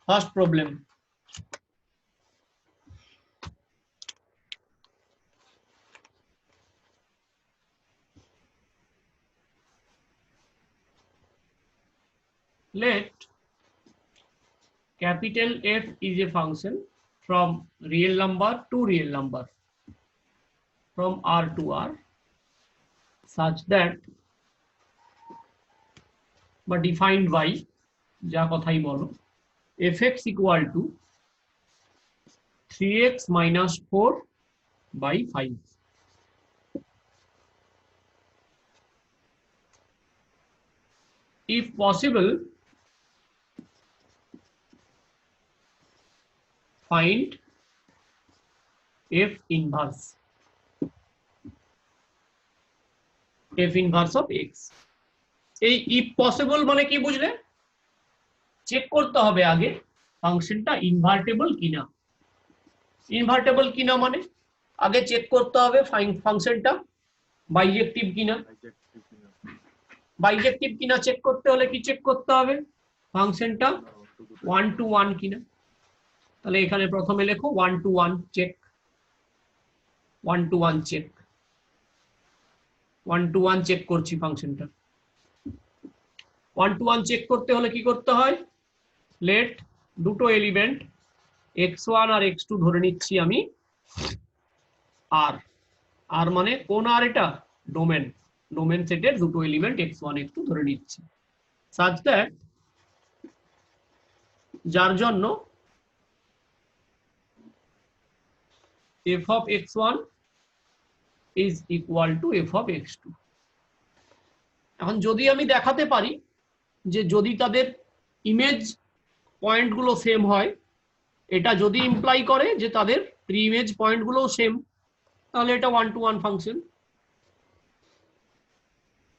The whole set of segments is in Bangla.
First problem. Let capital F is a function from real number to real number, from R to R, such that, but defined by, যা কথাই বলো, fx equal to 3x minus 4 by 5. If possible, find f inverse of x. এই if possible মানে কি বুঝলে? চেক করতে হবে আগে ফাংশনটা ইনভার্টেবল কিনা। ইনভার্টেবল কিনা মানে আগে চেক করতে হবে ফাংশনটা বাইজেক্টিভ কিনা। বাইজেক্টিভ কিনা চেক করতে হলে কি চেক করতে হবে? ফাংশনটা 1 to 1 কিনা। তাহলে এখানে প্রথমে লেখো 1 to 1 check, 1 to 1 check, 1 to 1 check করছি ফাংশনটা। 1 to 1 চেক করতে হলে কি করতে হয়? লেট দুটো এলিমেন্ট x1 আর x2 ধরে নিচ্ছি আমি আর। আর মানে কোন আর? এটা ডোমেন। ডোমেন সেটের দুটো এলিমেন্ট x1 x2 ধরে নিচ্ছি, such that যার জন্য f of x1 is equal to f of x2. এখন যদি আমি দেখাতে পারি যে যদি তাদের ইমেজ পয়েন্টগুলো সেম হয়, এটা যদি ইমপ্লাই করে যে তাদের প্রি ইমেজ পয়েন্টগুলো সেম, তাহলে এটা 1 to 1 ফাংশন।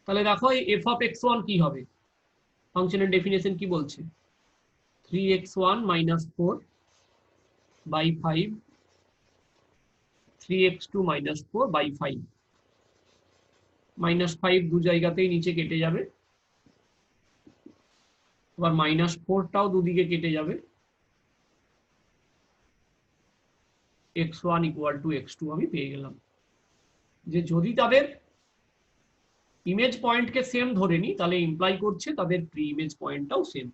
তাহলে দেখো এই f of x1 কি হবে? ফাংশনের ডেফিনেশন কি বলছে? 3x1 minus 4 by 5, 3x2 minus 4 by 5, minus 5 দু জায়গাতেই নিচে কেটে যাবে, আবার minus 4টাও দুদিকে কেটে যাবে, x1 equal to x2 আমি পেয়ে গেলাম। যে যদি তাদের ইমেজ পয়েন্টকে সেম ধরে নি, তাহলে ইমপ্লাই করছে তাদের প্রি ইমেজ পয়েন্টটাও সেম।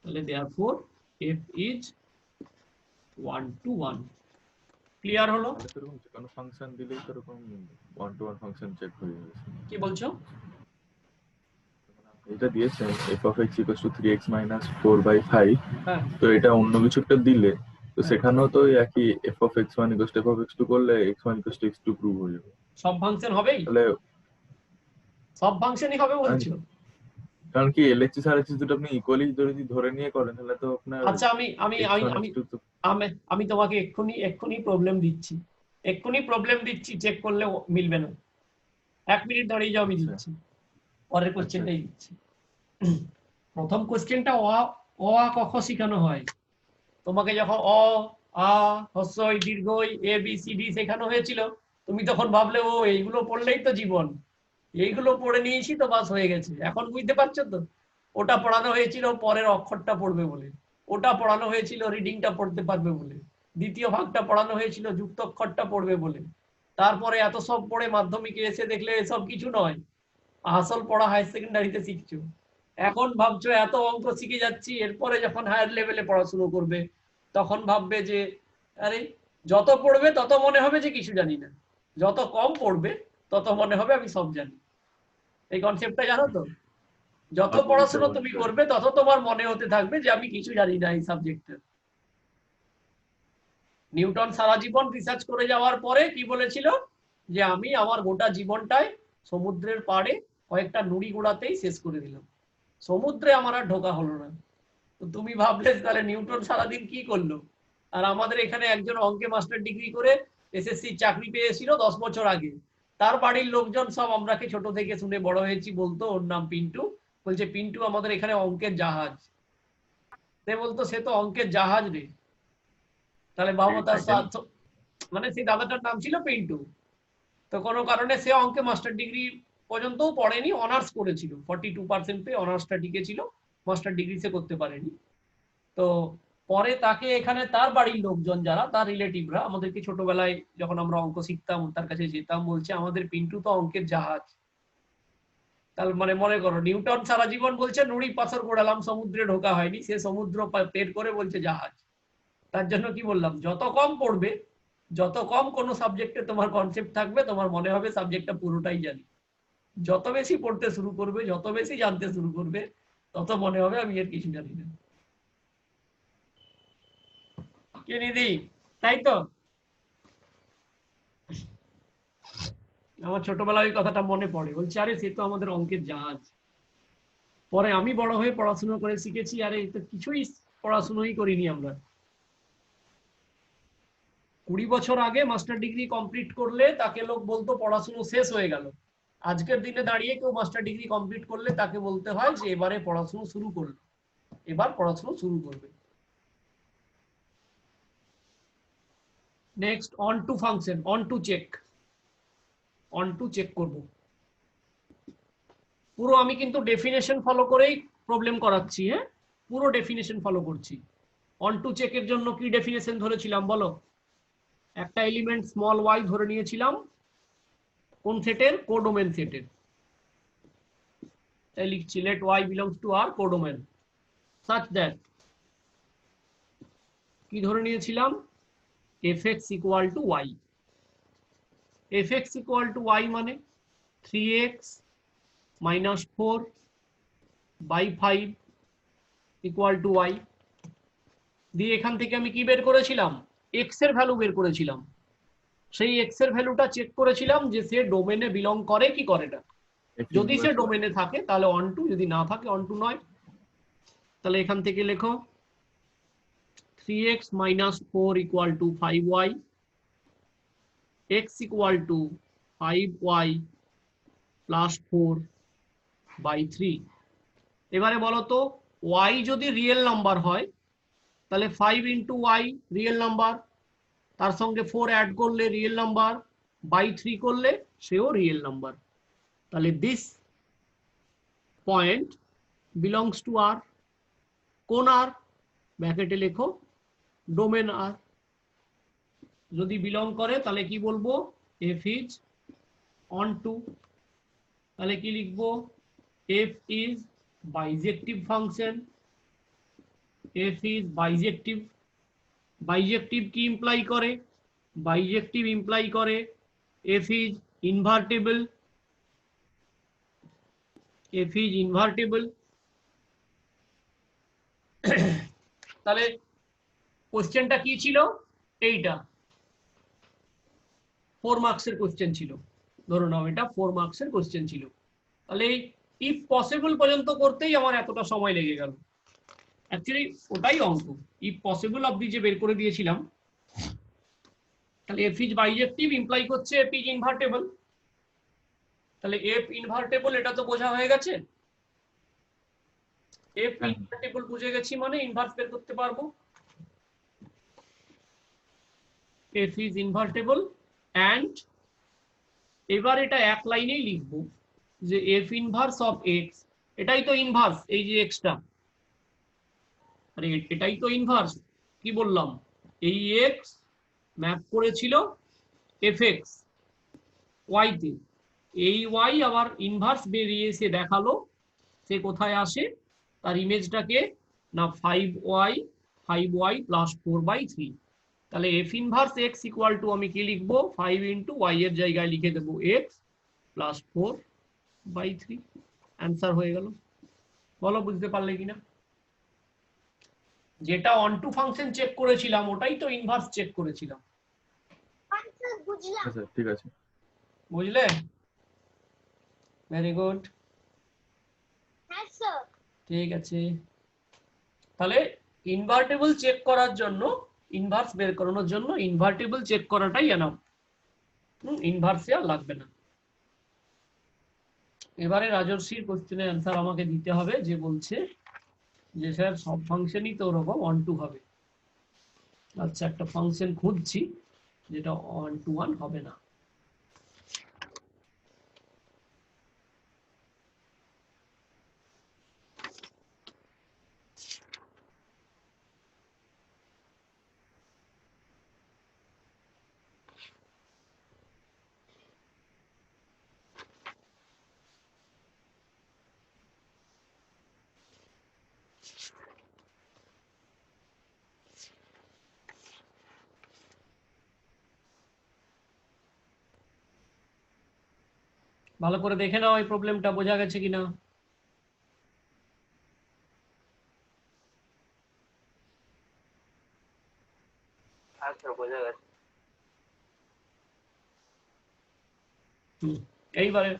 তাহলে therefore f is 1 to 1। Clear হলো? কোন ফাংশন দিলেই তো এরকম 1 to 1 ফাংশন চেক হয়ে যাবে। কি বলছো? এটা দিয়েছে f of x equals to 3x minus 4 by 5, হ্যাঁ তো এটা অন্য কিছু একটা দিলে তো হ্যাঁ। সেখানেও তো একই f of x1 equals to f of x2 করলে x1 equals to x2 prove হয়ে যাবে। সব ফাংশন হবেই? তাহলে সব ফাংশনই হবে বলছো? কারণ কি LHS আর RHS দুটো আপনি ইকুয়ালি যদি ধরে নিয়ে করেন তাহলে তো আপনার আচ্ছা আমি আমি আমি x1 আমি x2 তো আমি তোমাকে এক্ষুনি প্রবলেম দিচ্ছি, চেক করলে মিলবে না। 1 মিনিট দাঁড়িয়ে যাও, আমি দিচ্ছি, পরের কোশ্চেনটাই দিচ্ছি। প্রথম কোশ্চেনটা অ আ ক খ শেখানো হয় তোমাকে, যখন অ আ হ্রস্বই দীর্ঘই এ বি সি ডি শেখানো হয়েছিল, তুমি তখন ভাবলে ও এইগুলো পড়লেই তো জীবন, এইগুলো পড়ে নিয়েছি তো বাস হয়ে গেছে। এখন বুঝতে পারছো তো? ওটা পড়ানো হয়েছিল পরের অক্ষরটা পড়বে বলে, ওটা পড়ানো হয়েছিল রিডিংটা পড়তে পারবে বলে, দ্বিতীয় ভাগটা পড়ানো হয়েছিল যুক্ত অক্ষরটা পড়বে বলে। তারপরে এত সব পড়ে মাধ্যমিকে এসে দেখলে এসব কিছু নয়, আসল পড়া হায়ার সেকেন্ডারিতে শিখছো। এখন ভাবছো এত অঙ্ক শিখে যাচ্ছি, এরপরে যখন হায়ার লেভেলে পড়াশুনো করবে তখন ভাববে যে আরে যত পড়বে তত মনে হবে যে কিছু জানি না, যত কম পড়বে তত মনে হবে আমি সব জানি। এই কনসেপ্টটা জানো তো? যত পড়াশোনা তুমি করবে তত তোমার মনে হতে থাকবে যে আমি কিছু জানি না এই সাবজেক্টে। নিউটন সারা জীবন রিসার্চ করে যাওয়ার পরে কি বলেছিল? যে আমি আমার গোটা জীবনটায় সমুদ্রের পাড়ে কয়েকটা নুড়ি গোড়াতেই শেষ করে দিলাম, সমুদ্রে আমার আর ঢোকা হলো না। তো তুমি ভাবলে তাহলে নিউটন সারাদিন কি করলো? আর আমাদের এখানে একজন অঙ্কে মাস্টার ডিগ্রি করে এসএসসি চাকরি পেয়েছিল 10 বছর আগে, তার বাড়ির লোকজন সব আমরাকে ছোট থেকে শুনে বড় হয়েছি বলতো ওর নাম পিন্টু, বলছে পিন্টু আমাদের এখানে অঙ্কের জাহাজ। সে বলতো সে তো অঙ্কের জাহাজ রে। তাহলে ভাবো তার মানে সেই দাদাটার নাম ছিল পিন্টু। তো কোনো কারণে সে অঙ্কে মাস্টার ডিগ্রি পর্যন্তও পড়েনি, অনার্স করেছিল, 42% পেয়ে অনার্সটা টিকেছিল, মাস্টার ডিগ্রি সে করতে পারেনি। তো পরে তাকে এখানে তার বাড়ির লোকজন যারা তার রিলেটিভরা আমাদেরকে ছোটবেলায় যখন আমরা অঙ্ক শিখতাম তার কাছে যেতাম, বলছে আমাদের পিন্টু তো অঙ্কের জাহাজ। তার মানে মনে করো নিউটন সারা জীবন বলছে নুড়ি পাথর কোড়ালাম সমুদ্রে ঢোকা হয়নি, সে সমুদ্র পের করে বলছে জাহাজ। তার জন্য কি বললাম, যত কম পড়বে, যত কম কোনো সাবজেক্টে তোমার কনসেপ্ট থাকবে, তোমার মনে হবে সাবজেক্টটা পুরোটাই জানি। যত বেশি পড়তে শুরু করবে, যত বেশি জানতে শুরু করবে, তত মনে হবে আমি এর কিছু জানি না। কি নিধি, তাই তো? আমার ছোটবেলায় ওই কথাটা মনে পড়ে, বলছে আরে সে তো আমাদের অঙ্কের জাহাজ। পরে আমি বড় হয়ে পড়াশোনা করে শিখেছি আরে তো কিছুই পড়াশোনাই করিনি আমরা। 20 বছর আগে মাস্টার ডিগ্রি কমপ্লিট করলে তাকে লোক বলতো পড়াশোনা শেষ হয়ে গেল। আজকের দিনে দাঁড়িয়ে কেউ মাস্টার ডিগ্রি কমপ্লিট করলে তাকে বলতে হয় যে এবারে পড়াশোনা শুরু করলো, এবার পড়াশোনা শুরু করবে। Next onto function, onto check, onto check করব। পুরো আমি কিন্তু ডেফিনেশন ফলো করেই প্রবলেম করাচ্ছি, হ্যাঁ পুরো ডেফিনেশন ফলো করছি। অন টু চেকের জন্য কি ডেফিনেশন ধরেছিলাম বলো? একটা এলিমেন্ট স্মল ওয়াই ধরে নিয়েছিলাম, কোন সেটের? কোডোমেন সেটের। তাই লিখছি let y belongs to r codomain such that কি ধরে নিয়েছিলাম? fx equal to y। fx equal to y মানে 3x minus 4 by 5 equal to y। দিয়ে এখান থেকে আমি কি বের করেছিলাম? x এর ভ্যালু বের করেছিলাম। সেই x এর ভ্যালুটা চেক করেছিলাম যে সে ডোমেনে বিলং করে কি করে না। যদি সে ডোমেনে থাকে তাহলে অন টু, যদি না থাকে অন টু নয়। তাহলে এখান থেকে লেখো 3x minus 4 equal to 5y, x equal to 5y plus 4 by 3। এবারে বলো তো y যদি রিয়েল নাম্বার হয় তাহলে 5 into y রিয়েল নাম্বার, তার সঙ্গে 4 অ্যাড করলে রিয়েল নাম্বার, বাই 3 করলে সেও রিয়েল নাম্বার। তাহলে দিস পয়েন্ট বিলংস টু আর। কোন আর? ব্র্যাকেটে লেখো ডোমেন আর। যদি বিলং করে তাহলে কি বলবো? f is on to। তাহলে কি লিখবো? f is bijective function, f is bijective। বাইজেক্টিভ কি ইমপ্লাই করে? বাইজেক্টিভ ইমপ্লাই করে f is invertible, f is invertible। তাহলে কোশ্চেনটা কি ছিল? এইটা 4 মার্কসের কোশ্চেন ছিল, ধরো নাও এটা 4 মার্কসের কোশ্চেন ছিল। তাহলে ইফ পসিবল পর্যন্ত করতেই আমার এতটা সময় লেগে গেল। অ্যাকচুয়ালি ওটাই অঙ্ক, ইফ পসিবল অবধি যে বের করে দিয়েছিলাম। তাহলে এফ ইজ বাইজেক্টিভ ইমপ্লাই করছে এফ ইজ ইনভার্টেবল। তাহলে এফ ইনভার্টেবল এটা তো বোঝা হয়ে গেছে। এফ ইনভার্টেবল বুঝে গেছি মানে ইনভার্স বের করতে পারবো। এফ ইজ ইনভার্টেবল অ্যান্ড এবার এটা এক লাইনেই লিখবো যে এফ ইনভার্স অফ এক্স, এটাই তো ইনভার্স, এই যে এক্সটা, আরে এটাই তো ইনভার্স। কি বললাম? এই এক্স ম্যাপ করেছিল এফ এক্স ওয়াই তে, এই ওয়াই আবার ইনভার্স বেরিয়ে এসে দেখালো সে কোথায় আসে, তার ইমেজটাকে না 5y প্লাস 4/3। তাহলে F inverse x equal to আমি কি লিখবো? 5 ইন্টু ওয়াই এর জায়গায় লিখে দেবো এক্স প্লাস 4/3। অ্যান্সার হয়ে গেল। বলো বুঝতে পারলে কিনা? যেটা অন টু ফাংশন চেক করেছিলাম ওটাই তো ইনভার্স চেক করেছিলাম। আচ্ছা ঠিক আছে, বুঝলে? Very good. ঠিক আছে, তাহলে ইনভার্টেবল চেক করার জন্য, ইনভার্স বের করানোর জন্য ইনভার্টেবল চেক করাটাই এনাফ। ইনভার্সে আর লাগবে না। এবারে রাজর্ষির কোশ্চেনের অ্যান্সার আমাকে দিতে হবে, যে বলছে যে স্যার সব ফাংশনই তো ওরকম অন টু হবে। আচ্ছা একটা ফাংশন খুঁজছি যেটা 1 to 1 হবে না। ভালো করে দেখে নাও এই প্রবলেমটা বোঝা গেছে কিনা। আচ্ছা, বোঝা গেছে। এইবারে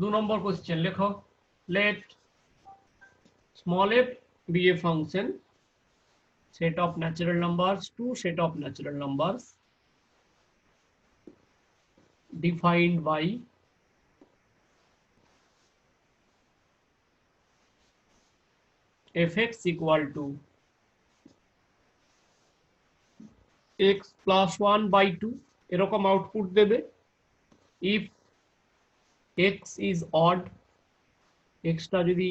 दो नंबर क्वेश्चन लिखो। Let small f be a function set of natural numbers to set of natural numbers defined by fx equal to x plus 1 by 2 এরকম আউটপুট দেবে। if x is odd, x টা যদি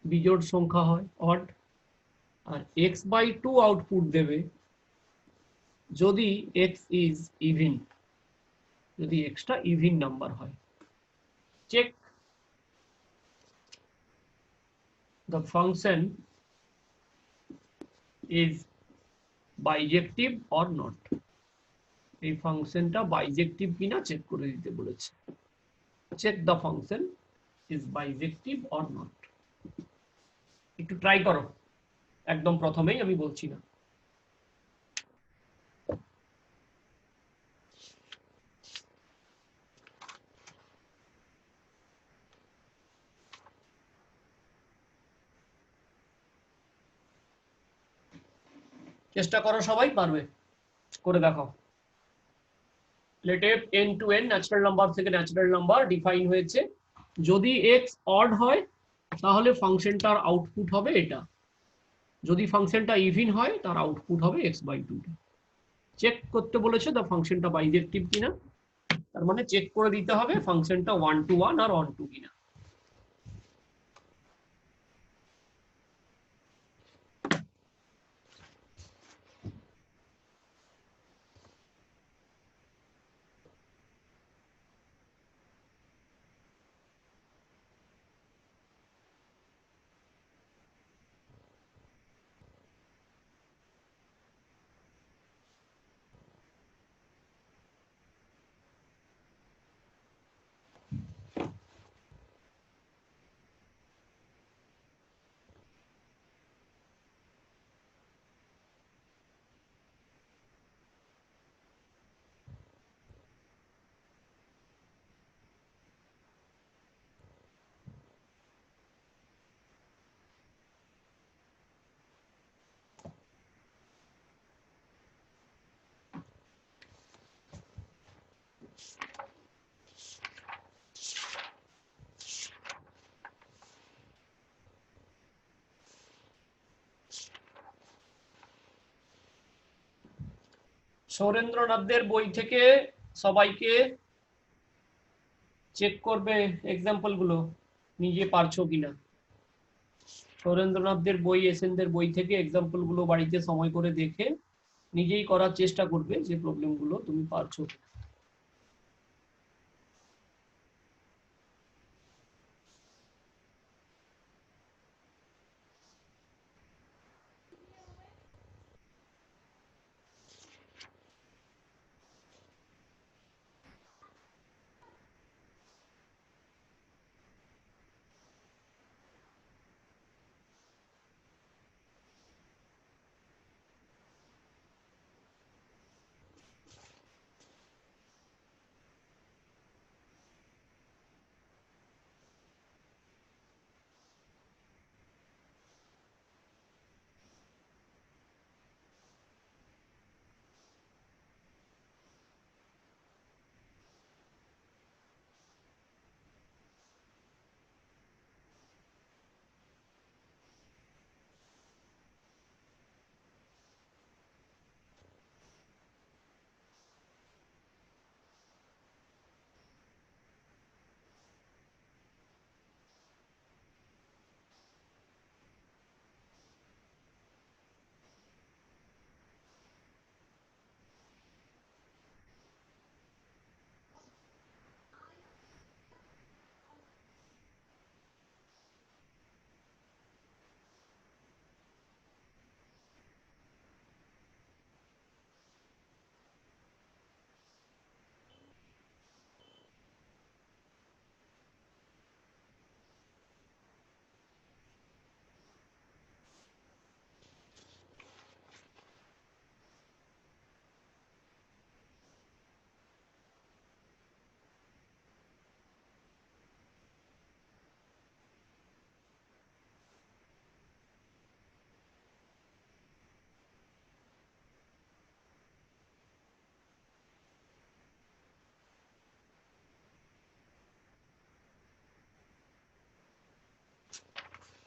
বিজোড় সংখ্যা হয় odd, আর x by 2 আউটপুট দেবে যদি x is even, যদি x টা ইভিন নাম্বার হয়। Check the function is bijective or not, এই ফাংশনটা বাইজেক্টিভ কিনা চেক করে দিতে বলেছে। Check the function is bijective or not, একটু ট্রাই করো, একদম প্রথমেই আমি বলছি না। চেষ্টা করো, সবাই পারবে, করে দেখো। let f n to n natural number থেকে ন্যাচারাল নাম্বার ডিফাইন হয়েছে, যদি x অড হয় তাহলে ফাংশনটার আউটপুট হবে এটা, যদি ফাংশনটা ইভিন হয় তার আউটপুট হবে x বাই 2। চেক করতে বলেছে দ্য ফাংশনটা বাইজেক্টিভ কিনা, তার মানে চেক করে দিতে হবে ফাংশনটা 1 to 1 আর 1 to কিনা। সৌরেন্দ্রনাথদের বই থেকে সবাইকে চেক করবে এক্সাম্পল গুলো নিজে পারছো কিনা। সৌরেন্দ্রনাথদের বই, এসএনদের বই থেকে এক্সাম্পল গুলো বাড়িতে সময় করে দেখে নিজেই করার চেষ্টা করবে যে প্রবলেম গুলো তুমি পারছো।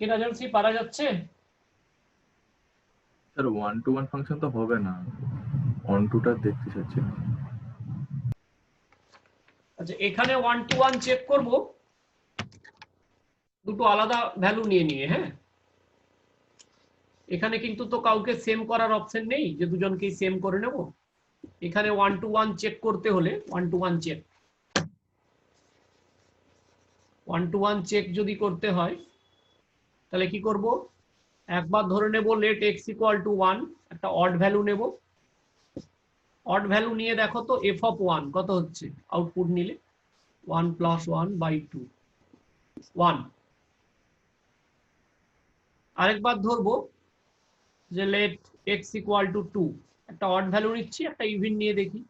কি রাজনসি পারা যাচ্ছে? স্যার 1 to 1 ফাংশন তো হবে না, অন টুটা দেখতে চাচ্ছি না। আচ্ছা এখানে 1 to 1 চেক করব দুটো আলাদা ভ্যালু নিয়ে নিয়ে। হ্যাঁ, এখানে কিন্তু তো কাউকে সেম করার অপশন নেই যে দুজনকেই সেম করে নেব। এখানে 1 to 1 চেক করতে হলে 1 to 1 চেক 1 to 1 চেক যদি করতে হয় তাহলে কি করব, একবার ধরে নেব লেট x ইকুয়াল টু 1, একটা অড ভ্যালু নেব। অড ভ্যালু নিয়ে দেখো তো f অফ 1 কত হচ্ছে, আউটপুট নিলে 1 প্লাস 1 বাই 2 1। আরেকবার ধরবো যে লেট x ইকুয়াল টু 2, একটা অড ভ্যালু নিচ্ছি, একটা ইভেন নিয়ে দেখি,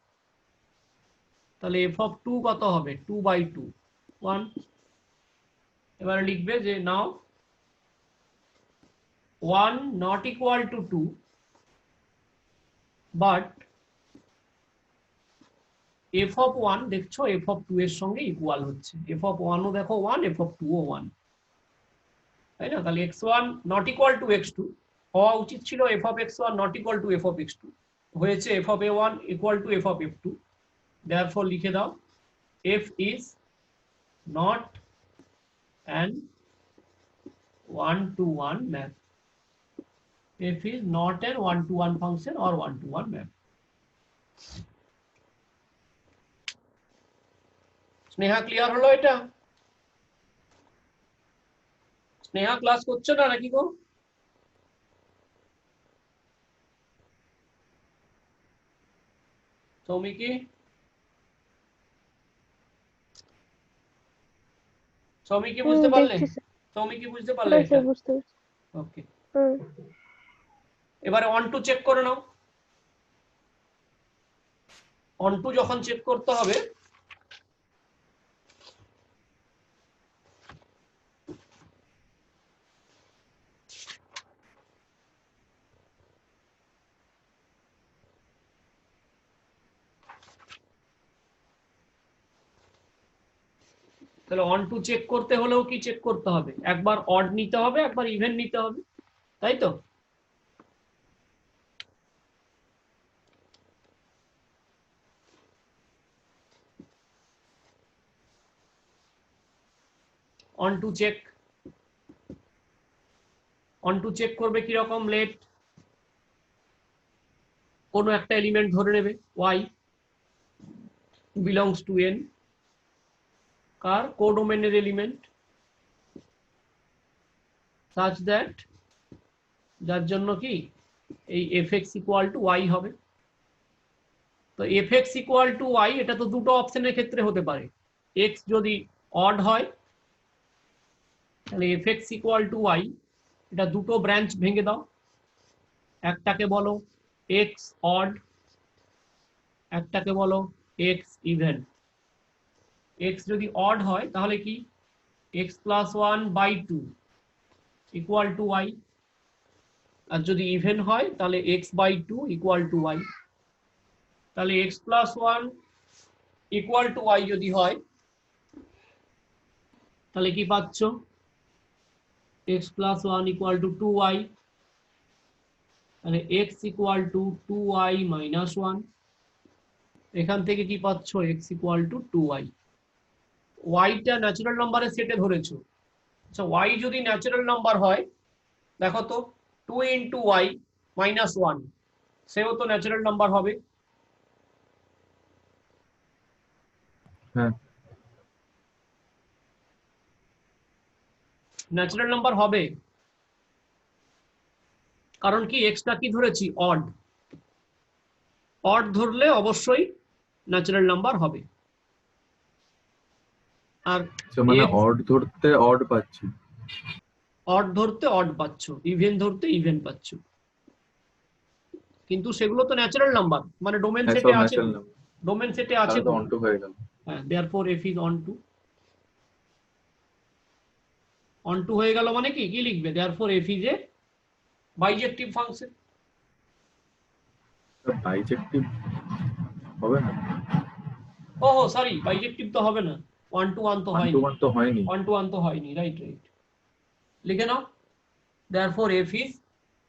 তাহলে f অফ 2 কত হবে 2 বাই 2 1। এবার লিখবে যে নাও 1 not equal to 2 but f of 1 দেখছো f of 2 এর সঙ্গে ইকুয়াল হচ্ছে, f of 1 ও দেখো 1, f of 2 ও 1, তাই না? তাহলে x1 not equal to x2 হওয়া উচিত ছিল f of x1 not equal to f of x2, হয়েছে f of a1 equal to f of f2। therefore লিখে দাও f is not an 1 to 1 map, f is not an 1 to 1 function or 1 to 1 map। Sneha clear হলো এটা? স্নেহা ক্লাস করছো না নাকি গো? সৌমিকি, সৌমিকি বুঝতে পারলে? সৌমিকি বুঝতে পারলে এটা? ওকে, এবারে অন টু চেক করে নাও। অন টু যখন চেক করতে হবে তাহলে অন টু চেক করতে হলেও কি চেক করতে হবে, একবার অড নিতে হবে একবার ইভেন নিতে হবে, তাই তো? Onto check, onto check করবে কিরকম, লেট কোনো একটা এলিমেন্ট ধরে নেবে y বিলংস টু n, কার কোডোমেনের এলিমেন্ট, such that যার জন্য কি এই fx ইকুয়াল টু y হবে। তো fx ইকুয়াল টু y এটা তো দুটো অপশনের ক্ষেত্রে হতে পারে, x যদি অড হয় তাহলে fx ইকুয়াল টু y, এটা দুটো ব্রাঞ্চ ভেঙে দাও, একটাকে বলো x অড, একটাকে বলো x ইভেন। x যদি অড হয় তাহলে কি x plus 1 by 2 equal to y, আর যদি ইভেন হয় তাহলে x by 2 equal to y। তাহলে x plus 1 equal to y যদি হয় তাহলে কি পাচ্ছ, x plus 1 equal two 2y, তাহলে x equal to 2y minus 1। এখান থেকে কি পাচ্ছ x equal to 2y। y টা ন্যাচারাল নাম্বারের সেটে ধরেছো। আচ্ছা y যদি ন্যাচারাল নাম্বার হয় দেখো তো 2 ইন্টু y মাইনাস 1 সেও তো ন্যাচারাল নাম্বার হবে। হ্যাঁ ন্যাচারাল নাম্বার হবে, কারণ কি এক্সটা কি ধরেছি অড, অড ধরলে অবশ্যই ন্যাচারাল নাম্বার হবে। আর মানে অড ধরতে অড পাচ্ছি, অড ধরতে অড পাচ্ছ, ইভেন ধরতে ইভেন পাচ্ছ, কিন্তু সেগুলো তো ন্যাচারাল নাম্বার, মানে ডোমেন সেটে আছে, ডোমেন সেটে আছে তো অন টু হয়ে গেল। হ্যাঁ, therefore f is on to, on to হয়ে গেল মানে কি কি লিখবে, therefore f is a বাইজেক্টিভ function. বাইজেক্টিভ হবে না, ও সরি বাইজেক্টিভ তো হবে না, 1 to 1 তো হয়নি, 1 to 1 তো হয়নি, 1 to 1 তো হয়নি, রাইট রাইট, লিখে নাও therefore f is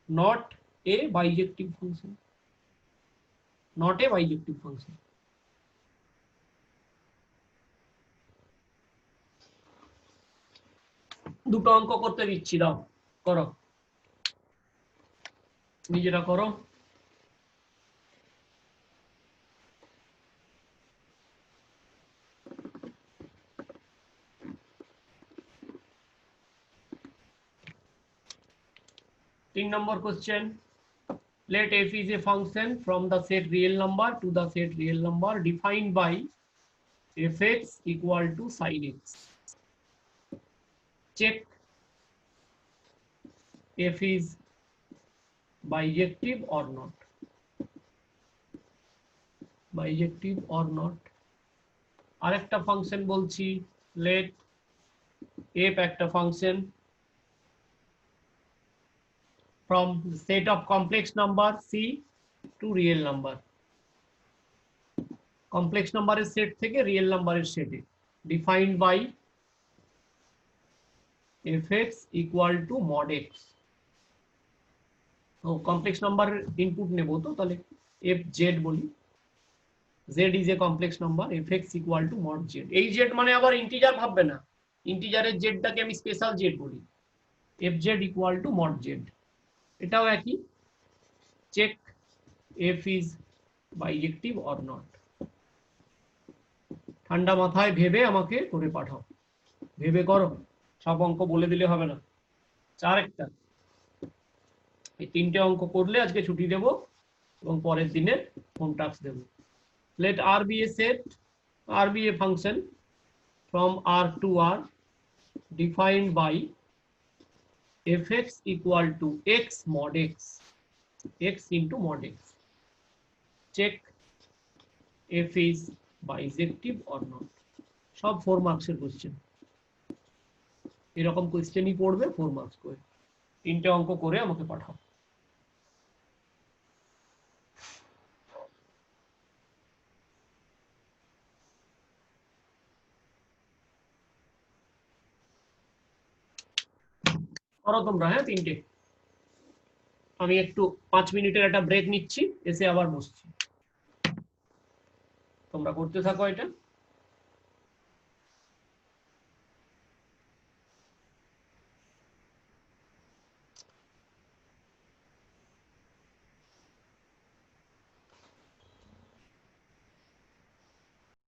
not a bijective function, not a bijective function. দুটো অঙ্ক করতে দিচ্ছি, দাও করো, নিজেরা করো। तीन number question. Let f is a function from the set real number to the set real number defined by fx equal to sin x. Check f is bijective or not. Bijective or not. আরেকটা ফাংশন বলছি, let f একটা function from the set of complex number C to real number. Complex number এর সেট থেকে রিয়েল নাম্বারের সেটে defined by fx equal to mod x. তো কমপ্লেক্স নাম্বার ইনপুট নেব, তো তাহলে fz বলি, z is a complex number, fx equal to mod z. এই z মানে আবার ইন্টিজার ভাববে না, ইন্টিজারের জেডটাকে আমি স্পেশাল জেড বলি, fz equal to mod z. এটাও একই, check f is bijective or not. ঠান্ডা মাথায় ভেবে আমাকে করে পাঠাও, ভেবে করো, সব অঙ্ক বলে দিলে হবে না। চার একটা, এই তিনটে অঙ্ক করলে আজকে ছুটি দেব এবং পরের দিনে হোম টাস্ক দেব। let r be a set, r be a function from r to r defined by fx equal to x mod x, x into mod x. Check f is bijective or not. সব 4 মার্কসের কোশ্চেন, এরকম কোশ্চেনই পড়বে 4 মার্কস করে। তিনটে অঙ্ক করে আমাকে পাঠাও। করো তোমরা, হ্যাঁ তিনটে। আমি একটু 5 মিনিটের একটা ব্রেক নিচ্ছি, এসে আবার বসছি, তোমরা করতে থাকো এটা।